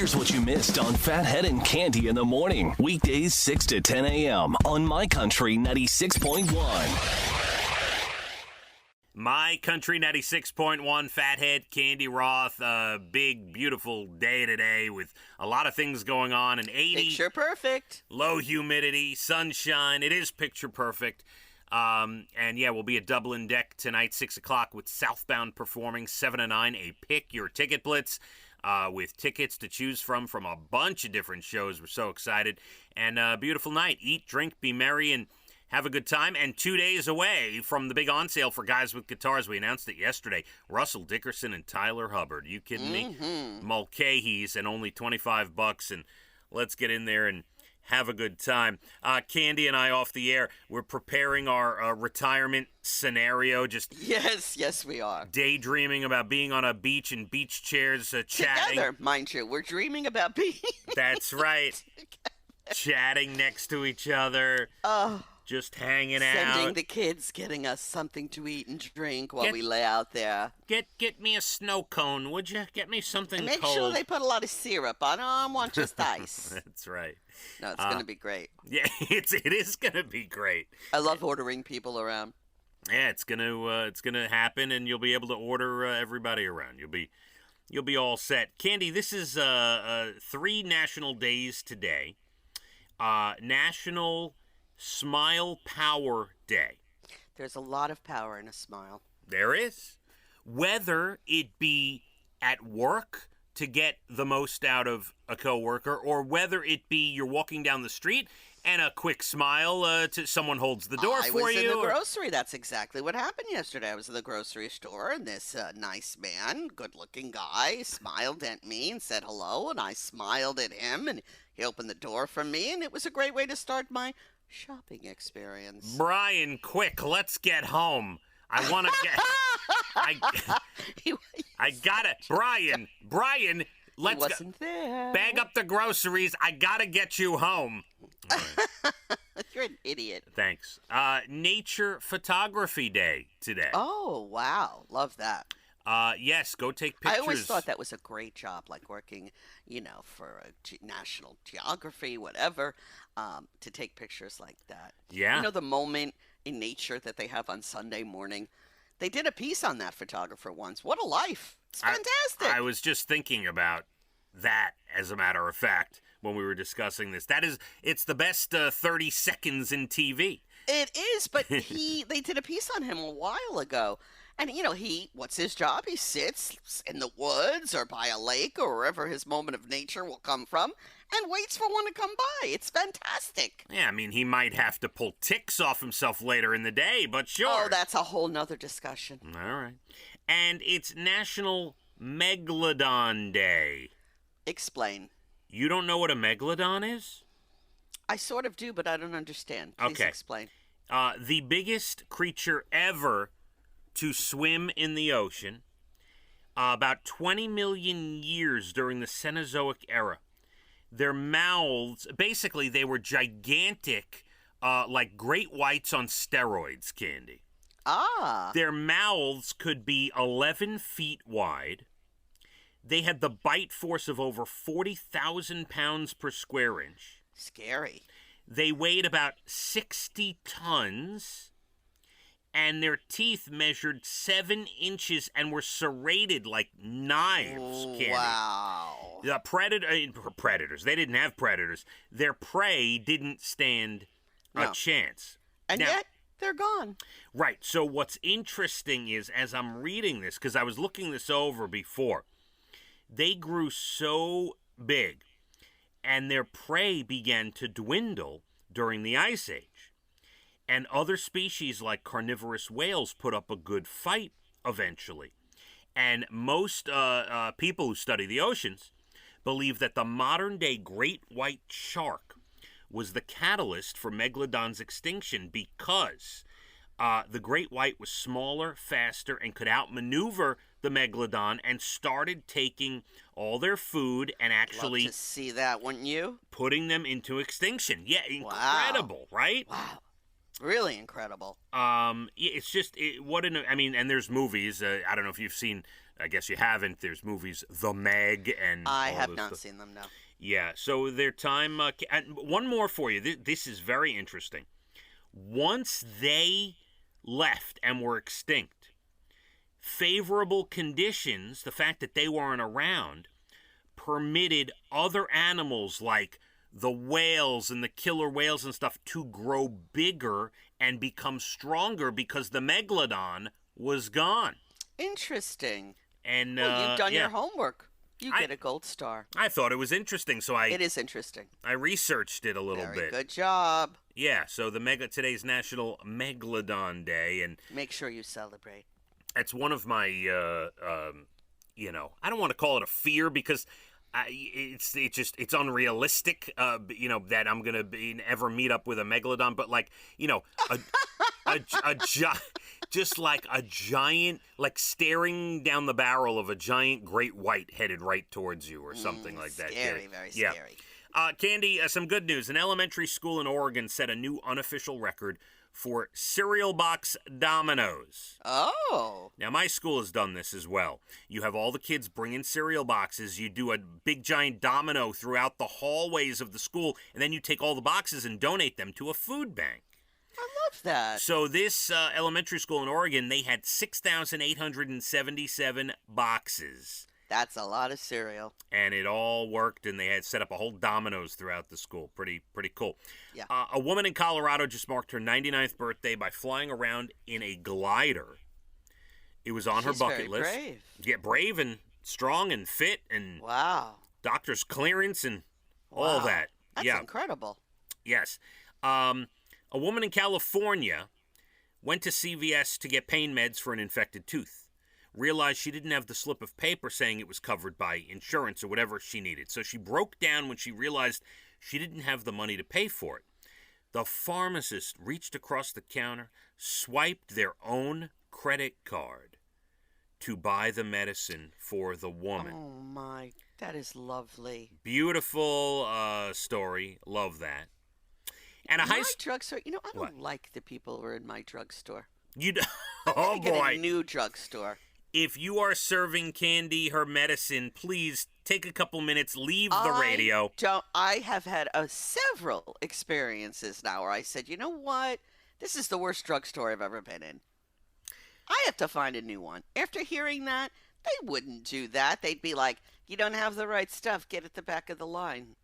Here's what you missed on Phathead and Cande in the morning. Weekdays 6 to 10 a.m. on My Country 96.1. My Country 96.1, Phathead, Cande Roth. A big, beautiful day today with a lot of things going on. An 80. Picture perfect. Low humidity, sunshine. It is picture perfect. And yeah, we'll be at Dublin Deck tonight, 6 o'clock with Southbound performing, 7 to 9, a Pick Your Ticket Blitz. With tickets to choose from a bunch of different shows. We're so excited. And a beautiful night. Eat, drink, be merry, and have a good time. And 2 days away from the big on sale for Guys with Guitars. We announced it yesterday. Russell Dickerson and Tyler Hubbard. You kidding me? Mulcahy's and only $25. And let's get in there and have a good time. Cande and I off the air, we're preparing our retirement scenario. Just Yes, we are. Daydreaming about being on a beach in beach chairs, chatting. Together, mind you. We're dreaming about being That's right. Chatting next to each other. Just hanging out. Sending the kids, getting us something to eat and drink while we lay out there. Get me a snow cone, would you? Get me something And make cold. sure they put a lot of syrup on. I don't want just ice. That's right. No, it's going to be great. Yeah, it is gonna be great. I love ordering people around. Yeah, it's gonna happen, and you'll be able to order everybody around. You'll be all set. Cande, this is 3 national days today. National Smile Power Day. There's a lot of power in a smile. There is. Whether it be at work to get the most out of a coworker, or whether it be you're walking down the street and a quick smile to someone holds the door for you. I was in the grocery. That's exactly what happened yesterday. I was in the grocery store, and this nice man, good-looking guy, smiled at me and said hello, and I smiled at him, and he opened the door for me, and it was a great way to start my shopping experience. Brian, quick, let's get home. I want to get... I gotta... Brian, let's he wasn't there. Bag up the groceries. I gotta get you home. Right. You're an idiot. Thanks. Nature Photography Day today. Oh, wow. Love that. Yes, go take pictures. I always thought that was a great job, like working, for National Geography, whatever, to take pictures like that. Yeah. The moment in nature that they have on Sunday morning. They did a piece on that photographer once. What a life. It's fantastic. I was just thinking about that, as a matter of fact, when we were discussing this. It's the best 30 seconds in TV. It is, but they did a piece on him a while ago. And, what's his job? He sits in the woods or by a lake or wherever his moment of nature will come from and waits for one to come by. It's fantastic. Yeah, I mean, he might have to pull ticks off himself later in the day, but sure. Oh, that's a whole nother discussion. All right. And it's National Megalodon Day. Explain. You don't know what a megalodon is? I sort of do, but I don't understand. Please explain. The biggest creature ever to swim in the ocean, about 20 million years during the Cenozoic era. Their mouths, basically, they were gigantic, like great whites on steroids, Cande. Ah. Their mouths could be 11 feet wide. They had the bite force of over 40,000 pounds per square inch. Scary. They weighed about 60 tons. And their teeth measured 7 inches and were serrated like knives, Cande. Wow. The predators, they didn't have predators. Their prey didn't stand a chance. And yet, they're gone. Right. So what's interesting is, as I'm reading this, because I was looking this over before, they grew so big, and their prey began to dwindle during the Ice Age. And other species like carnivorous whales put up a good fight eventually. And most people who study the oceans believe that the modern-day great white shark was the catalyst for Megalodon's extinction because the great white was smaller, faster, and could outmaneuver the Megalodon and started taking all their food and actually... Love to see that, wouldn't you? Putting them into extinction. Yeah, incredible, right? Wow. Really incredible. It's just and there's movies. I don't know if you've seen. I guess you haven't. There's movies, The Meg, and I all have this not stuff. seen them, no. Yeah. So their time. And one more for you. This is very interesting. Once they left and were extinct, favorable conditions, the fact that they weren't around, permitted other animals like the whales and the killer whales and stuff to grow bigger and become stronger because the Megalodon was gone. Interesting. And well, you've done your homework. You get a gold star. I thought it was interesting, so It is interesting. I researched it a little Very bit. good job. Yeah, so today's National Megalodon Day, and make sure you celebrate. It's one of my I don't want to call it a fear because it's unrealistic, that I'm gonna ever meet up with a megalodon. But just like a giant, like staring down the barrel of a giant great white headed right towards you or something like that. Scary, very scary. Candy, some good news. An elementary school in Oregon set a new unofficial record for cereal box dominoes. Oh. Now, my school has done this as well. You have all the kids bring in cereal boxes. You do a big, giant domino throughout the hallways of the school, and then you take all the boxes and donate them to a food bank. I love that. So this elementary school in Oregon, they had 6,877 boxes. That's a lot of cereal. And it all worked, and they had set up a whole dominoes throughout the school. Pretty cool. Yeah. A woman in Colorado just marked her 99th birthday by flying around in a glider. It was on her bucket very list. Brave. Get brave and strong and fit and wow. Doctor's clearance and all that. That's incredible. Yes. A woman in California went to CVS to get pain meds for an infected tooth. Realized she didn't have the slip of paper saying it was covered by insurance or whatever she needed. So she broke down when she realized she didn't have the money to pay for it. The pharmacist reached across the counter, swiped their own credit card to buy the medicine for the woman. Oh my, that is lovely. Beautiful story. Love that. And my drugstore, I don't like the people who are in my drugstore. You do? Oh boy. Get a new drugstore. If you are serving Candy her medicine, please take a couple minutes, leave the radio. I have had several experiences now where I said, you know what? This is the worst drugstore I've ever been in. I have to find a new one. After hearing that, they wouldn't do that. They'd be like, you don't have the right stuff. Get at the back of the line.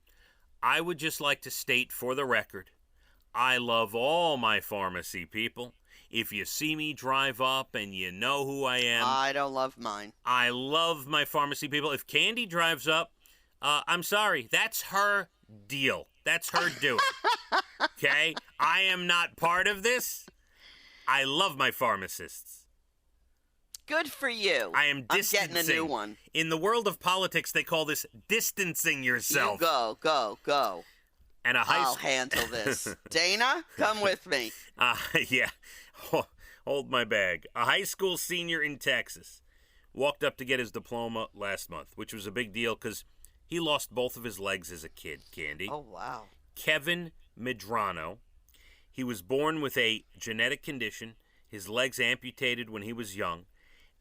I would just like to state for the record, I love all my pharmacy people. If you see me drive up and you know who I am. I don't love mine. I love my pharmacy people. If Candy drives up, I'm sorry. That's her deal. That's her doing. Okay? I am not part of this. I love my pharmacists. Good for you. I am distancing. I'm getting a new one. In the world of politics, they call this distancing yourself. You go. And I'll handle this. Dana, come with me. Yeah. Hold my bag. A high school senior in Texas walked up to get his diploma last month, which was a big deal because he lost both of his legs as a kid, Candy. Oh, wow. Kevin Medrano. He was born with a genetic condition, his legs amputated when he was young.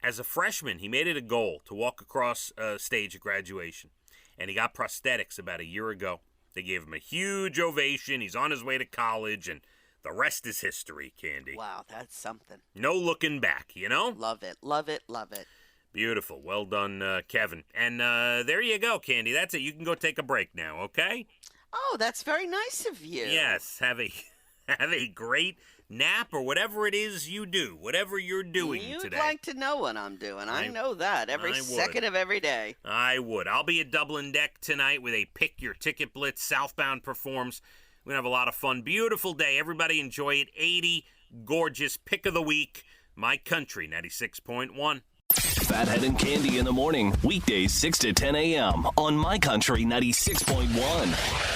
As a freshman, he made it a goal to walk across stage at graduation, and he got prosthetics about a year ago. They gave him a huge ovation. He's on his way to college, and the rest is history, Candy. Wow, that's something. No looking back, Love it, love it, love it. Beautiful. Well done, Kevin. And there you go, Candy. That's it. You can go take a break now, okay? Oh, that's very nice of you. Yes. Have a great nap or whatever it is you do, whatever you're doing today. You'd like to know what I'm doing. I know that every second of every day. I would. I'll be at Dublin Deck tonight with a Pick Your Ticket Blitz. Southbound performs. We're going to have a lot of fun. Beautiful day. Everybody enjoy it. 80, gorgeous, pick of the week. My Country, 96.1. Phathead and Cande in the morning. Weekdays 6 to 10 a.m. on My Country 96.1.